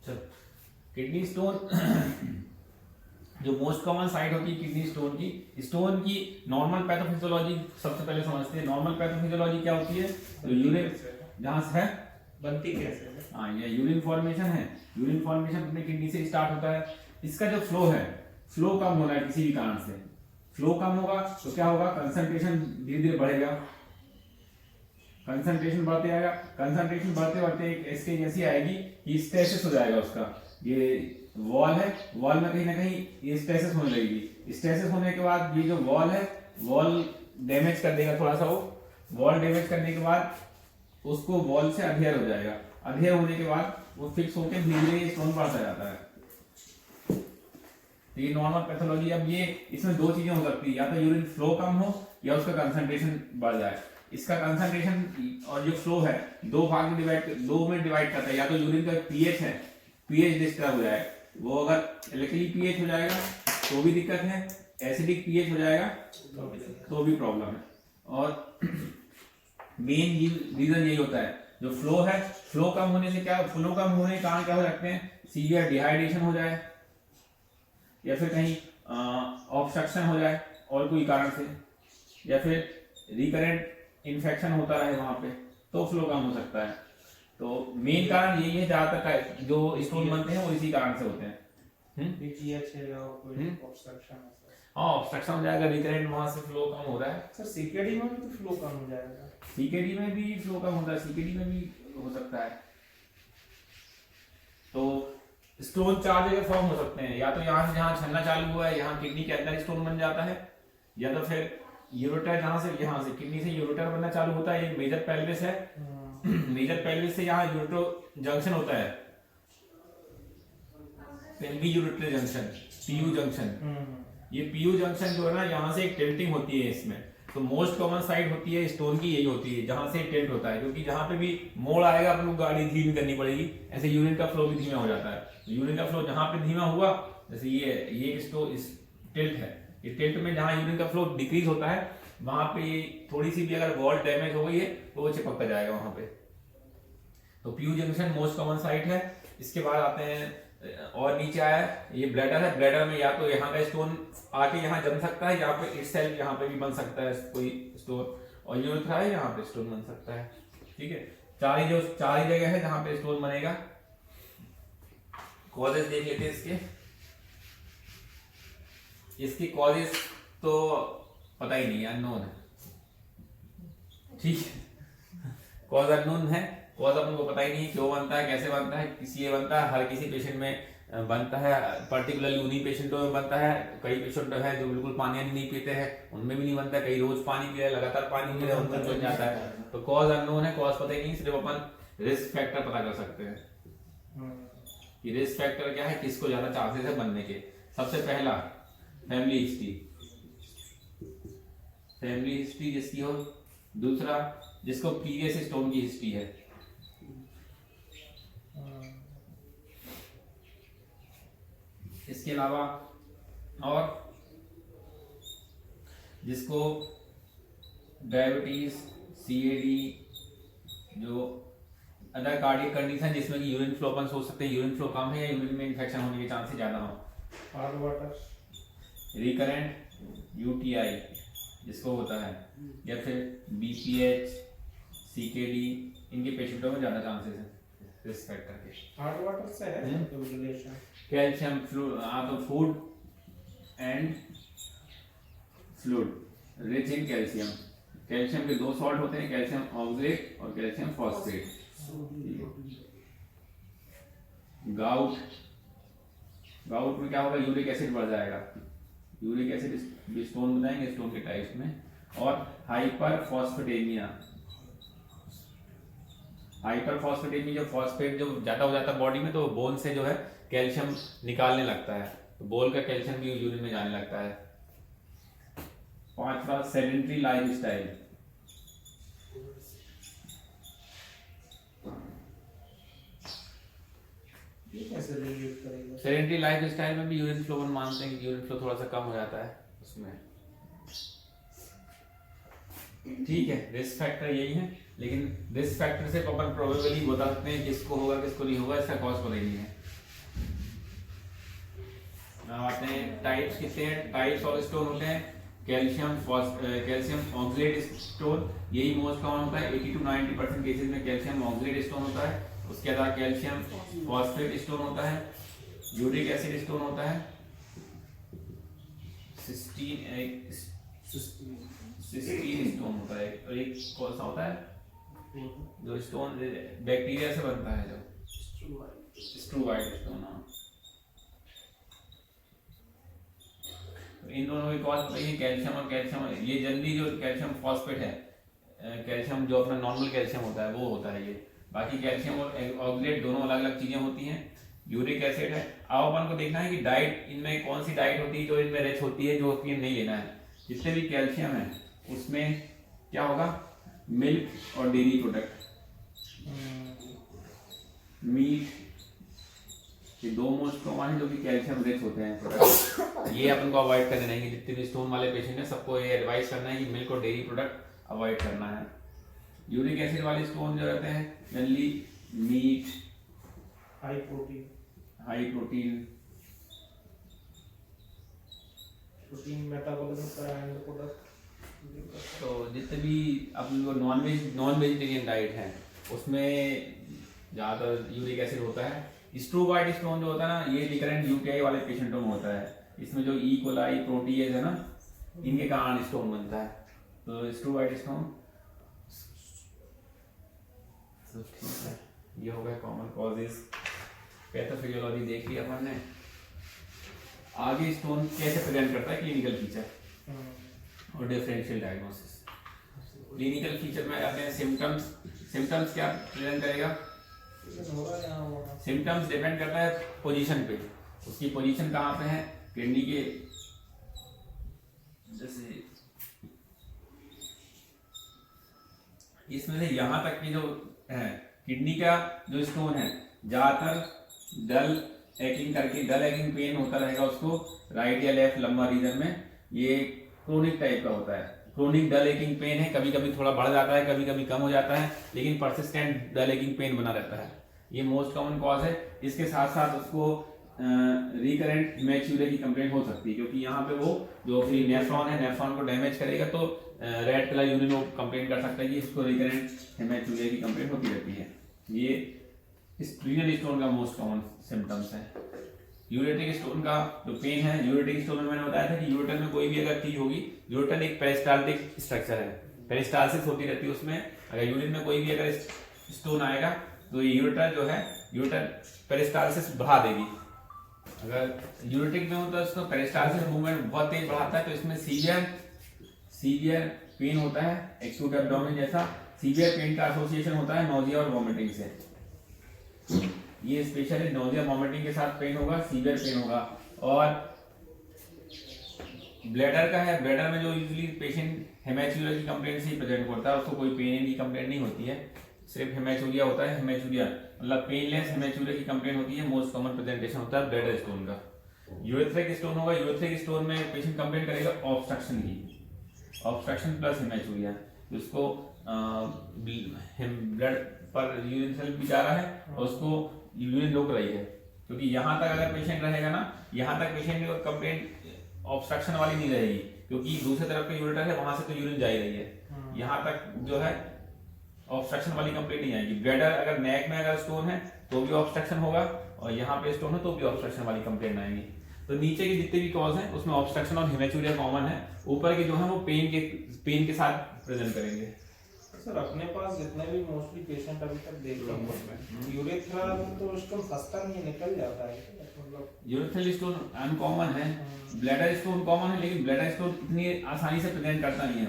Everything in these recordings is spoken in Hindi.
चल, किडनी स्टोन जो मोस्ट कॉमन साइट होती है किडनी स्टोन की नॉर्मल पैथोफिजियोलॉजी सबसे पहले समझते हैं। नॉर्मल पैथोफिजियोलॉजी क्या होती है? तो यूरिन जहाँ से है बनती कैसे है? हाँ, ये यूरिन फॉर्मेशन है। यूरिन फॉर्मेशन अपने किडनी से स्टार्ट होता है। इसका जो फ्लो है, फ्लो कम हो रहा है किसी भी कारण से, फ्लो कम होगा तो क्या होगा? कंसंट्रेशन धीरे धीरे बढ़ेगा, कंसंट्रेशन बढ़ते आएगा। कंसंट्रेशन बढ़ते बढ़ते एक स्टेज ऐसी आएगी कि स्टेसिस हो जाएगा उसका। ये वॉल है, वॉल में कहीं ना कहीं ये स्टेसिस होने लगेगी। स्टेसिस होने के बाद ये जो वॉल है, वॉल डैमेज कर देगा थोड़ा सा। वो वॉल डैमेज करने के बाद उसको वॉल से अधेयर हो जाएगा। अधेयर होने के बाद वो फिक्स होकर धीरे धीरे स्टोन बढ़ता जाता है। तो ये नॉर्मल पैथोलॉजी। अब ये इसमें दो चीजें हो सकती है, या तो यूरिन फ्लो कम हो या उसका कंसंट्रेशन बढ़ जाए। इसका कंसंट्रेशन और जो फ्लो है दो में डिवाइड करता है। या तो यूरिन का पीएच है, पीएच डिस्टर्ब हो जाए, वो अगर एल्कली पीएच हो जाएगा तो भी दिक्कत है, एसिडिक पीएच हो जाएगा तो भी प्रॉब्लम है। और मेन रीजन यही होता है जो फ्लो है। फ्लो कम होने से क्या, फ्लो कम होने के कारण क्या हो सकते हैं? सीवियर डिहाइड्रेशन हो जाए, या फिर कहीं ऑब्स्ट्रक्शन हो जाए और कोई कारण से, या फिर रिकरेंट इन्फेक्शन होता रहे वहां पे, तो फ्लो कम हो सकता है। तो मेन कारण यही है, ज्यादातर जो स्टोन बनते हैं वो इसी कारण से होते हैं। पीजीएच है या कोई ऑब्स्ट्रक्शन है सर? हाँ, ऑब्स्ट्रक्शन हो जाएगा, रिकरेंट वहां से फ्लो कम हो रहा है। सर सीकेडी में भी तो फ्लो कम हो जाएगा? सीकेडी में भी फ्लो कम होता है, सीकेडी में भी हो सकता है। तो स्टोन चार जगह फॉर्म हो सकते हैं, या तो यहाँ से जहाँ छलना चालू हुआ है यहाँ किडनी के अंदर स्टोन बन जाता है, या तो फिर यूरोटर जहाँ से किडनी से यूरोटर बनना चालू होता है। एक मेजर पेल्विस है, मेजर पेल्विस से यहाँ यूरोटो जंक्शन होता है, पेल्वी यूरोटरी जंक्शन, पीयू जंक्शन। ये पीयू जंक्शन जो है ना, यहाँ से एक टिल्टिंग होती है इसमें। तो मोस्ट कॉमन साइड होती है स्टोन की यही होती है, जहां से टिल्ट होता है। क्योंकि जहां पे भी मोड़ आएगा अपन को गाड़ी धीमी करनी पड़ेगी, ऐसे यूरिन का फ्लो भी धीमा हो जाता है। यूरिन का फ्लो जहां पे धीमा हुआ, जैसे ये इस टिल्ट है, इस टिल्ट में जहां यूरिन का फ्लो डिक्रीज होता है वहां पे थोड़ी सी भी अगर वॉल डैमेज हो गई है तो वो चिपकता जाएगा वहां पे। तो PU junction most common site है। इसके बाद आते हैं और नीचे आया ये ब्लैडर है। ब्लैडर में या तो यहाँ का स्टोन आके यहाँ जम सकता है, यहाँ पे इटसेल्फ यहाँ पे भी बन सकता है कोई स्टोन, और यूरेथ्रा है यहाँ पे स्टोन बन सकता है। ठीक है, चार ही जगह है जहाँ पे स्टोन बनेगा। कॉजेस देख लेते हैं इसके कॉजेस तो पता ही नहीं है, अननोन है। ठीक है, कॉज अननोन है, कॉज अपन को पता ही नहीं क्यों बनता है, कैसे बनता है, किसी ये बनता है, हर किसी पेशेंट में बनता है, पर्टिकुलरली उन्हीं पेशेंटों में बनता है। कई पेशेंट है जो बिल्कुल पानी नहीं पीते हैं, उनमें भी नहीं बनता। कई रोज पानी पी रहे, लगातार पानी पी रहे, उनमें बन जाता है। तो कॉज अननोन है, कॉज पता ही नहीं, सिर्फ अपन रिस्क फैक्टर पता कर सकते हैं कि रिस्क फैक्टर क्या है, किसको ज्यादा चांसेस है बनने के। सबसे पहला फैमिली हिस्ट्री जिसकी हो, दूसरा जिसको प्रीवियस स्टोन की हिस्ट्री है, इसके अलावा और जिसको डायबिटीज, सीएडी, जो अदर कार्डियक कंडीशन जिसमें कि यूरिन फ्लो अपन सोच सकते हैं यूरिन फ्लो कम है या यूरिन में इन्फेक्शन होने के चांसेस ज्यादा हो। हार्ड वाटर, रिकरेंट यूटीआई जिसको होता है, या फिर बीपीएच, सीकेडी, इनके पेशेंटों में ज्यादा चांसेस है रिस्क फैक्टर के। हार्ड वाटर से है रिलेशन? कैल्शियम तो food and fluid rich in calcium. Calcium के दो सॉल्ट होते हैं, कैल्शियम ऑक्सलेट और कैल्शियम फॉस्फेट। गाउट में क्या होगा, यूरिक एसिड बढ़ जाएगा, यूरिक एसिड स्टोन बनाएंगे स्टोन के टाइप्स में। और हाइपरफॉस्फेटेमिया जो फॉस्फेट जो ज्यादा हो जाता है बॉडी में, तो बोन से जो है कैल्शियम निकालने लगता है, तो बोन का कैल्शियम भी यूरिन में जाने लगता है। पांचवा सेडेंट्री लाइफस्टाइल। ये कैसे रिलेट करेगा? सेडेंट्री लाइफस्टाइल में भी यूरिन फ्लो हम मानते हैं कि यूरिन फ्लो थोड़ा सा कम हो जाता है उसमें। ठीक है, रिस्क फैक्टर यही है, लेकिन रिस्क फैक्टर से अपन प्रोबेबली बता सकते हैं किसको होगा किसको नहीं होगा, इसका कॉज पता ही नहीं है। टाइप्स कितने हैं, टाइप्स ऑफ स्टोन होते हैं कैल्शियम ऑक्सलेट स्टोन, यही मोस्ट कॉमन होता है। 80 to 90% केसेस में कैल्शियम ऑक्सलेट स्टोन होता है। उसके अलावा कैल्शियम फॉस्फेट स्टोन होता है, यूरिक एसिड स्टोन होता है, सिस्टीन स्टोन होता है, और एक कौन सा होता है जो स्टोन बैक्टीरिया से बनता है, जो स्ट्रूवाइट स्टोन। इन दोनों की कॉज बताइए, कैल्शियम और कैल्शियम, ये जनरली जो कैल्शियम फॉस्फेट है, कैल्शियम जो अपना नॉर्मल कैल्शियम होता है वो होता है ये। बाकी कैल्शियम और ऑक्सलेट दोनों अलग अलग चीजें होती हैं। यूरिक एसिड है। अब अपन को देखना है कि डाइट इनमें कौन सी डाइट होती है जो इनमें रिच होती है, जो कि नहीं लेना है। जितने भी कैल्शियम है उसमें क्या होगा, मिल्क और डेयरी प्रोडक्ट, मीट, ये दो मोस्ट कॉमन है जो कि कैल्शियम रिच होते हैं प्रोडक्ट। ये अपन को अवॉइड करना है। जितने भी स्टोन वाले पेशेंट हैं सबको ये एडवाइस करना है कि मिल्क और डेयरी प्रोडक्ट अवॉइड करना है। यूरिक एसिड वाले स्टोन जो रहते हैं generally meat, high protein metabolism का एंड प्रोडक्ट। तो जितने भी अपन को नॉन वेजिटेरियन डाइट है उसमें ज़्यादातर यूरिक एसिड होता है। स्ट्रूवाइट स्टोन जो होता है ना, ये रिकरेंट यूटीआई वाले पेशेंटों में होता है। इसमें जो ई कोलाई प्रोटीएज है ना, इनके कारण स्टोन बनता है। तो स्ट्रूवाइट स्टोन ठीक है, ये हो गया कॉमन कॉजेज। पैथोफिजियोलॉजी देख लिया अपन ने। आगे स्टोन कैसे प्रेजेंट करता है, क्लिनिकल फीचर और डिफरेंशियल डायग्नोसिस। क्लिनिकल फीचर में आते हैं सिम्टम्स क्या प्रेजेंट करेगा। सिम्टम्स डिपेंड करता है पोजीशन पे, उसकी पोजीशन कहाँ पे है किडनी के, जैसे इसमें से यहाँ तक की जो है किडनी का जो स्टोन है ज्यादातर डल एकिंग पेन होता रहेगा उसको, राइट या लेफ्ट लंबा रीजन में। ये क्रोनिक टाइप का होता है। क्रोनिक डल एकिंग पेन है, कभी कभी थोड़ा बढ़ जाता है, कभी कभी कम हो जाता है, लेकिन परसिस्टेंट डल एकिंग पेन बना रहता है। ये मोस्ट कॉमन कॉज है। इसके साथ साथ उसको रिकरेंट हेमेचूरिया की कंप्लेंट हो सकती है, क्योंकि यहाँ पे वो जो फ्री नेफ्रॉन है, नेफ्रॉन को डैमेज करेगा तो रेड कलर यूरिन वो कंप्लेंट कर सकता है कि इसको रिकरेंट हेमेचूरिया की कंप्लेंट होती रहती है। ये इस रीनल स्टोन का मोस्ट कॉमन सिम्टम्स है। यूरेट्रिक स्टोन का जो पेन है, यूरेट्रिक स्टोन में मैंने बताया था कि यूरेटर में कोई भी अगर चीज होगी, यूरेटर एक पेरिस्टाल्टिक स्ट्रक्चर है, पेरिस्टालसिस होती रहती है उसमें। अगर यूरिन में कोई भी अगर स्टोन आएगा तो ये यूरेटर जो है, यूरेटर पेरिस्टालसिस बढ़ा देगी। अगर यूरेट्रिक में हो तो इसको पेरिस्टालसिस मूवमेंट बहुत तेज बढ़ाता है, तो इसमें सीवियर पेन होता है, एक्यूट एब्डोमेन जैसा सीवियर पेन का एसोसिएशन होता है नोजिया और वॉमिटिंग से। ये स्पेशली नोजिया वॉमिटिंग के साथ पेन होगा, सीवियर पेन होगा। और ब्लैडर का है, ब्लैडर में जो यूजुअली पेशेंट हेमेचूरिया की कंप्लेंट से ही प्रेजेंट करता है, उसको कोई पेन की कंप्लेंट नहीं होती है, सिर्फ हेमेचूरिया होता है। हेमेचूरिया मतलब पेनलेस हेमेचूरिया की कंप्लेंट होती है। मोस्ट कॉमन प्रेजेंटेशन होता है ब्लैडर स्टोन का। यूरेथ्रिक स्टोन होगा, यूरेथ्रिक स्टोन में पेशेंट कंप्लेंट करेगा ऑब्स्ट्रक्शन की, ऑब्स्ट्रक्शन प्लस हेमेचूरिया। उसको ब्लड पर यूरिन सेल भी जा रहा है और उसको यूरिन रोक रही है, क्योंकि यहाँ तक अगर पेशेंट रहेगा ना, यहाँ तक पेशेंट की कंप्लेंट ऑब्स्ट्रक्शन वाली नहीं रहेगी, क्योंकि दूसरे तरफ का यूरेटर है, वहां से तो यूरिन जा ही रही है। यहाँ तक जो है ऑब्स्ट्रक्शन वाली कंप्लेंट नहीं आएगी। ब्लैडर अगर नेक में अगर स्टोन है तो भी ऑब्स्ट्रक्शन होगा, और यहाँ पे स्टोन है तो भी ऑब्स्ट्रक्शन वाली कंप्लेंट आएगी। तो नीचे के जितने भी कॉज हैं उसमें ऑब्स्ट्रक्शन और हेमेचूरिया कॉमन है। ऊपर के जो है वो पेन के साथ प्रेजेंट करेंगे। सर अपने पास जितने भी मोस्टली पेशेंट अभी तक देख रहा हूँ, यूरेथ्रा तो स्टोन फंसता नहीं, निकल जाता है, मतलब यूरेथ्रल स्टोन अनकॉमन है, ब्लैडर स्टोन कॉमन है, लेकिन ब्लैडर स्टोन इतनी आसानी से प्रेजेंट करता नहीं है।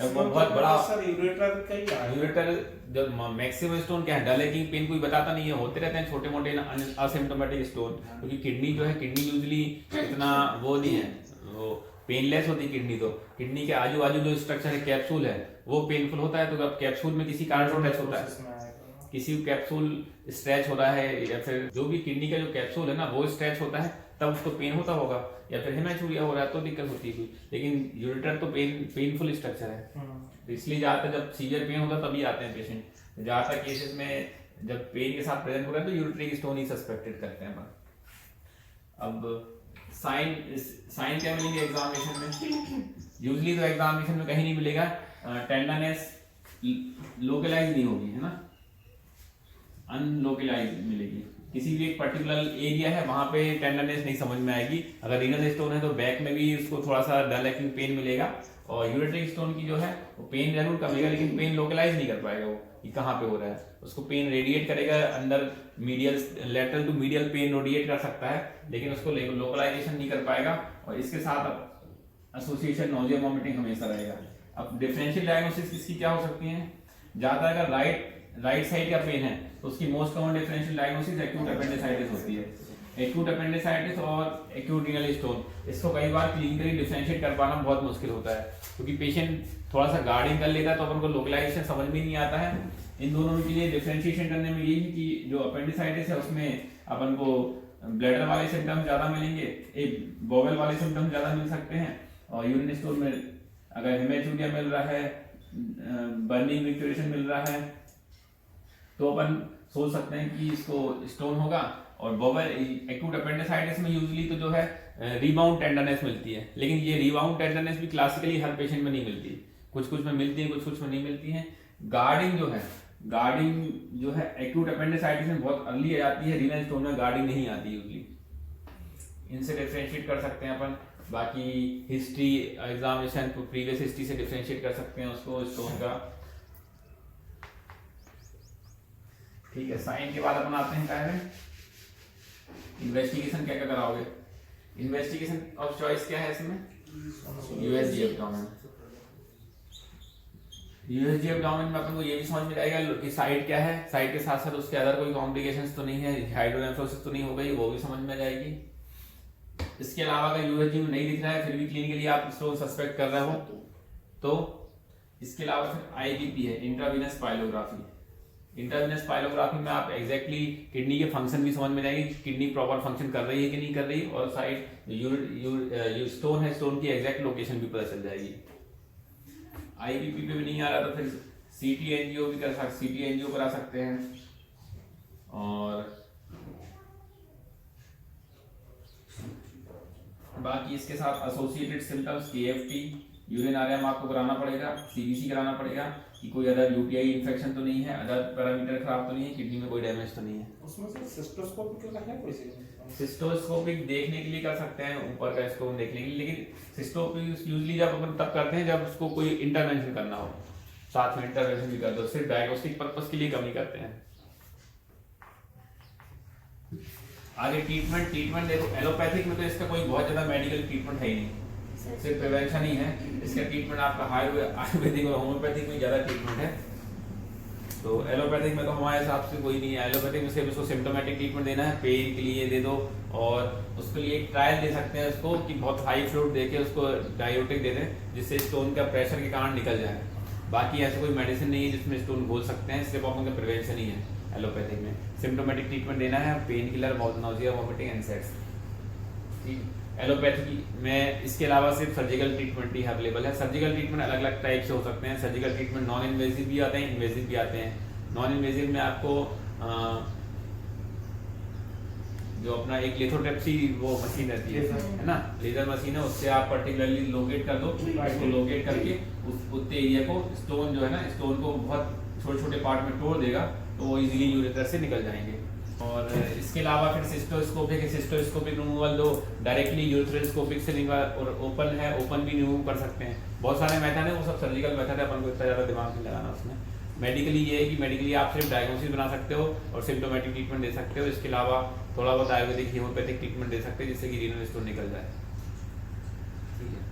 बहुत बड़ा सर यूरेटर का ही है। यूरेटर जब मैक्सिमम स्टोन क्या है, डल एकिंग पेन कोई बताता नहीं है, होते रहते हैं छोटे मोटे असिम्प्टोमेटिक स्टोन, क्योंकि किडनी जो है, किडनी यूजुअली इतना वो नहीं है, वो पेनलेस होती है किडनी। तो किडनी के आजू बाजू जो स्ट्रक्चर है, कैप्सूल है, वो पेनफुल होता है। तो अब कैप्सूल में किसी कारण से टच होता है, किसी कैप्सूल स्ट्रेच हो रहा है, या फिर जो भी किडनी का जो कैप्सूल है ना वो स्ट्रेच होता है, तब उसको पेन होता होगा, या फिर हेमेचूरिया हो रहा है तो दिक्कत होती है। लेकिन यूरेटर तो पेनफुल स्ट्रक्चर है, तो इसलिए ज्यादातर जब सीवियर पेन होता है तभी आते हैं पेशेंट। ज्यादातर केसेस में जब पेन के साथ प्रेजेंट हो रहा है तो यूरेट्रिक स्टोन ही सस्पेक्टेड करते हैं। अब साइन क्या मिलेंगे एग्जामिनेशन में? यूजली तो एग्जामिनेशन में कहीं नहीं मिलेगा, टेंडरनेस लोकलाइज नहीं होगी, है ना, अनलोकलाइज मिलेगी। किसी भी एक पर्टिकुलर एरिया है वहां पे टेंडरनेस नहीं समझ में आएगी। अगर रीनल स्टोन है तो बैक में भी उसको थोड़ा सा डल एक्टिंग पेन मिलेगा, और यूरेट्रिक स्टोन की जो है वो पेन जरूर कमेगा, लेकिन पेन लोकलाइज नहीं कर पाएगा वो कि कहाँ पे हो रहा है। उसको पेन रेडिएट करेगा अंदर, medial lateral to medial pain radiate कर सकता है, लेकिन उसको लोकलाइजेशन नहीं कर पाएगा। और इसके साथ एसोसिएशन नोजिया वॉमिटिंग हमेशा रहेगा। अब डिफरेंशियल डायग्नोसिस इसकी क्या हो सकती है? ज्यादा अगर राइट साइड का पेन है तो उसकी most common differential diagnosis acute appendicitis होती है। एक्यूट अपेंडिसाइटिस और एक्यूट रीनल स्टोन, इसको कई बार क्लिनिकली डिफरेंशिएट कर पाना बहुत मुश्किल होता है, क्योंकि पेशेंट थोड़ा सा गार्डिंग कर लेता है तो अपन को लोकलाइजेशन समझ में नहीं आता है। इन दोनों के लिए डिफरेंशिएशन करने में यही है कि जो अपेंडिसाइटिस है उसमें अपन को ब्लैडर वाले सिम्टम्स ज्यादा मिलेंगे, एक बोवेल वाले सिम्टम्स ज्यादा मिल सकते हैं, और यूरिन स्टोन में अगर हेमेटूरिया मिल रहा है, बर्निंग रिक्यूरेशन मिल रहा है, तो अपन सोच सकते हैं कि इसको स्टोन होगा। और बोवेल एक्यूट अपेंडिसाइटिस में यूजुअली तो जो है रीबाउंड टेंडरनेस मिलती है, लेकिन ये रीबाउंड टेंडरनेस भी क्लासिकली हर पेशेंट में नहीं मिलती, कुछ कुछ में मिलती है, कुछ कुछ में नहीं मिलती है। गार्डिंग जो है एक्यूट अपेंडिसाइटिस में बहुत अर्ली आ जाती है, रीनल स्टोन में गार्डिंग नहीं आती यूजुअली। इनसे डिफरेंशिएट कर सकते हैं अपन। बाकी हिस्ट्री एग्जामिनेशन प्रीवियस हिस्ट्री से डिफरेंशिएट कर सकते हैं उसको स्टोन का। ठीक है, साइन के बाद अपन आते हैं क्या है, इन्वेस्टिगेशन क्या क्या कराओगे? इन्वेस्टिगेशन ऑफ चॉइस क्या है इसमें? USG abdomen. यूएसजी एब्डोमेन में अपन को ये भी समझ में आएगा कि साइड क्या है, साइड के साथ साथ उसके अदर कोई कॉम्प्लिकेशंस तो नहीं है, हाइड्रोनेफ्रोसिस तो नहीं हो गई, वो भी समझ में आ जाएगी। इसके अलावा अगर यूएसजी में नहीं दिख रहा है फिर भी क्लिनिकली आप स्टोन सस्पेक्ट कर रहे हो तो इसके अलावा फिर आईबीपी है, इंट्रावीनस पाइलोग्राफी। इंट्रावीनस पाइलोग्राफी में आप एग्जैक्टली किडनी के फंक्शन भी समझ में जाएगी, किडनी प्रॉपर फंक्शन कर रही है कि नहीं कर रही, और साइड स्टोन है, स्टोन की एग्जैक्ट लोकेशन भी पता चल जाएगी। आईबीपी पे भी नहीं आ रहा तो फिर सीटी एनजीओ भी कर सकते, सीटी एनजीओ करा सकते हैं। और बाकी इसके साथ associated symptoms KFT, urine RM आपको कराना पड़ेगा, सीबीसी कराना पड़ेगा कि कोई अदर यूटीआई इन्फेक्शन तो नहीं है, अदर पैरामीटर खराब तो नहीं है, किडनी में कोई डैमेज तो नहीं है। उसमें से सिस्टोस्कोपिक का है कोई सिस्टोस्कोपिक देखने के लिए कर सकते हैं, ऊपर का स्टोन देखने के लिए, लेकिन सिस्टोस्कोपिक यूजुअली जब अपन तब करते हैं जब उसको कोई इंटरवेंशन करना हो, साथ में इंटरवेंशन भी कर दो, सिर्फ डायग्नोस्टिक पर्पस के लिए कम ही करते हैं। आगे ट्रीटमेंट देखो, एलोपैथिक में तो इसका कोई बहुत ज्यादा मेडिकल ट्रीटमेंट है ही नहीं, सिर्फ प्रिवेंशन ही है। इसका ट्रीटमेंट आपका आयुर्वेदिक और होम्योपैथिक में ज्यादा ट्रीटमेंट है, तो एलोपैथिक में तो हमारे हिसाब से कोई नहीं है। एलोपैथिक में सिर्फ उसको सिम्टोमेटिक ट्रीटमेंट देना है, पेन के लिए दे दो, और उसके लिए एक ट्रायल दे सकते हैं उसको कि बहुत हाई फ्लूइड देके उसको डायोटिक दे दें जिससे स्टोन का प्रेशर के कारण निकल जाए। बाकी ऐसे कोई मेडिसिन नहीं है जिसमें स्टोन घोल सकते हैं, सिर्फ अपन का प्रिवेंशन ही है। एलोपैथिक में सिम्टोमेटिक ट्रीटमेंट देना है, pain killer, nausea, vomiting and sets. ठीक, एलोपैथी में इसके अलावा सिर्फ सर्जिकल ट्रीटमेंट ही अवेलेबल है। सर्जिकल ट्रीटमेंट अलग अलग टाइप से हो सकते हैं। सर्जिकल ट्रीटमेंट नॉन इन्वेजिव भी आते हैं, इन्वेजिव भी आते हैं। नॉन इन्वेजिव में आपको जो अपना एक लिथोट्रिप्सी वो मशीन रहती है ना, लेजर मशीन है, उससे आप पर्टिकुलरली लोकेट कर दो, उसको लोकेट करके उस उतने एरिया को, स्टोन जो है ना, स्टोन को बहुत छोटे छोटे पार्ट में तोड़ देगा तो वो इजीली यूरेटर से निकल जाएंगे। और इसके अलावा फिर सिस्टोस्कोपिक रिमूवल दो, डायरेक्टली यूरेथ्रोस्कोपिक से और ओपन है, ओपन भी रिमूव कर सकते हैं। बहुत सारे मेथड है, वो सब सर्जिकल मेथड है, अपन को इतना ज़्यादा दिमाग नहीं लगाना उसमें। मेडिकली ये है कि मेडिकली आप सिर्फ डायग्नोसिस बना सकते हो और सिम्टोमेटिक ट्रीटमेंट दे सकते हो। इसके अलावा थोड़ा बहुत आयुर्वेदिक होम्योपैथिक ट्रीटमेंट दे सकते हैं जिससे कि रीनल स्टोन निकल जाए। ठीक है।